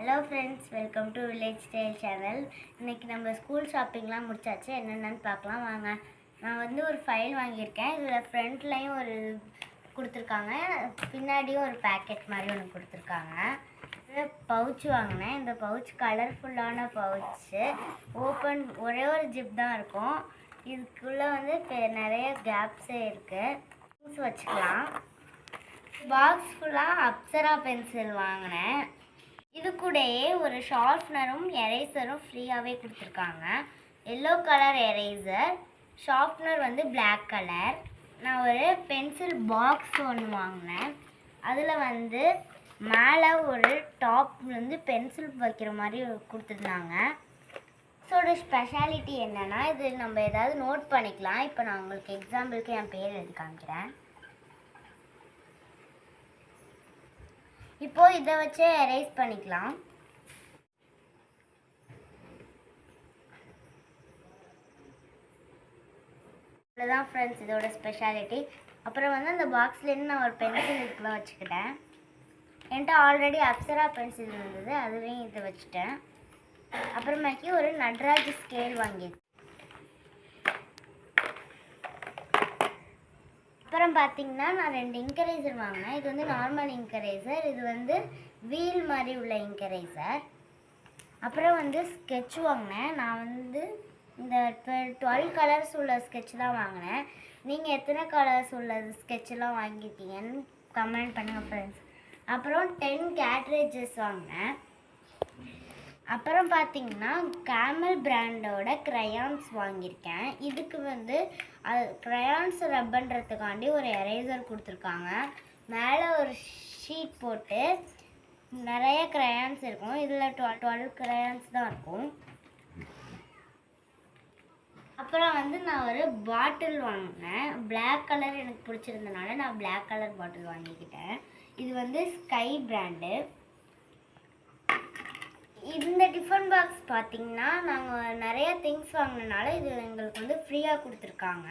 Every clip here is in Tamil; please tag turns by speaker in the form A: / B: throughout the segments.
A: Hello friends, welcome to village style channel. இன்றைக்கி நம்ம ஸ்கூல் ஷாப்பிங்லாம் முடிச்சாச்சு. என்னென்னு பார்க்கலாம் வாங்க. நான் வந்து ஒரு ஃபைல் வாங்கியிருக்கேன். இதில் ஃப்ரண்ட்லேயும் ஒரு கொடுத்துருக்காங்க, பின்னாடியும் ஒரு பேக்கெட் மாதிரி ஒன்று கொடுத்துருக்காங்க. பவுச் வாங்கினேன். இந்த பவுச் கலர்ஃபுல்லான பவுச்சு. ஒரே ஒரு ஜிப் தான் இருக்கும். இதுக்குள்ளே வந்து நிறைய கேப்ஸே இருக்குது. திங்ஸ் வச்சுக்கலாம். பாக்ஸ் ஃபுல்லாக அப்சரா பென்சில் வாங்கினேன். இது கூடயே ஒரு ஷார்ப்னரும் எரேசரும் ஃப்ரீயாகவே கொடுத்துருக்காங்க. எல்லோ கலர் எரேசர், ஷார்ப்னர் வந்து பிளாக் கலர். நான் ஒரு பென்சில் பாக்ஸ் ஒன்று வாங்கினேன். அதில் வந்து மேலே ஒரு டாப் வந்து பென்சில் வைக்கிற மாதிரி கொடுத்துருந்தாங்க. இதோட ஸ்பெஷாலிட்டி என்னென்னா, இது நம்ம ஏதாவது நோட் பண்ணிக்கலாம். இப்போ நான் உங்களுக்கு எக்ஸாம்பிளுக்கு என் பேர் எழுதி காமிக்கிறேன். இப்போ இதை வச்சு எரேஸ் பண்ணிக்கலாம். அவ்வளோதான் ஃப்ரெண்ட்ஸ் இதோட ஸ்பெஷாலிட்டி. அப்புறம் வந்து அந்த பாக்ஸ்லேருந்து நான் ஒரு பென்சில் இதுக்குள்ள வச்சுக்கிட்டேன். என்கிட்ட ஆல்ரெடி அப்சரா பென்சில் இருந்தது, அதுலேயும் இதை வச்சுட்டேன். அப்புறமேக்கி ஒரு நட்ராஜ் ஸ்கேல் வாங்கிட்டேன். அப்புறம் பார்த்தீங்கன்னா நான் 2 இங்கரேசர் வாங்கினேன். இது வந்து நார்மல் இங்கரேசர், இது வந்து வீல் மாதிரி உள்ள இங்கரேசர். அப்புறம் வந்து ஸ்கெட்ச் வாங்கினேன். நான் வந்து இந்த 12 கலர்ஸ் உள்ள ஸ்கெட்ச் தான் வாங்கினேன். நீங்கள் எத்தனை கலர்ஸ் உள்ள ஸ்கெட்செலாம் வாங்கியிருக்கீங்கன்னு கமெண்ட் பண்ணுங்கள் ஃப்ரெண்ட்ஸ். அப்புறம் 10 கேட்ரேஜஸ் வாங்கினேன். அப்புறம் பார்த்தீங்கன்னா கேமல் பிராண்டோட க்ரையான்ஸ் வாங்கியிருக்கேன். இதுக்கு வந்து க்ரையான்ஸ் ரப் பண்ணுறதுக்காண்டி ஒரு எரேசர் கொடுத்துருக்காங்க. மேலே ஒரு ஷீட் போட்டு நிறைய க்ரையான்ஸ் இருக்கும். இதில் 12 க்ரையான்ஸ் தான் இருக்கும். அப்புறம் வந்து நான் ஒரு பாட்டில் வாங்கினேன். பிளாக் கலர் எனக்கு பிடிச்சிருந்தனால நான் பிளாக் கலர் பாட்டில் வாங்கிக்கிட்டேன். இது வந்து ஸ்கை பிராண்டு. இந்த டிஃபன் பாக்ஸ் பார்த்திங்கன்னா நாங்கள் நிறைய திங்ஸ் வாங்கினனால இது எங்களுக்கு வந்து ஃப்ரீயாக கொடுத்துருக்காங்க.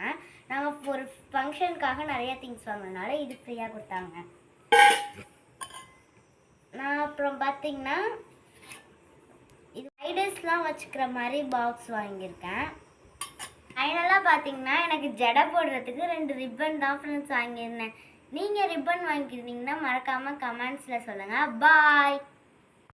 A: நாங்கள் ஒரு ஃபங்க்ஷனுக்காக நிறைய திங்ஸ் வாங்கினனால இது ஃப்ரீயாக கொடுத்தாங்க. நான் அப்புறம் பார்த்திங்கன்னா இது ஐடல்ஸ்லாம் வச்சுக்கிற மாதிரி பாக்ஸ் வாங்கியிருக்கேன். ஃபைனலாக பார்த்திங்கன்னா எனக்கு ஜடை போடுறதுக்கு 2 ரிப்பன் தான் ஃப்ரெண்ட்ஸ் வாங்கியிருந்தேன். நீங்கள் ரிப்பன் வாங்கியிருந்தீங்கன்னா மறக்காமல் கமெண்ட்ஸில் சொல்லுங்கள். பாய்.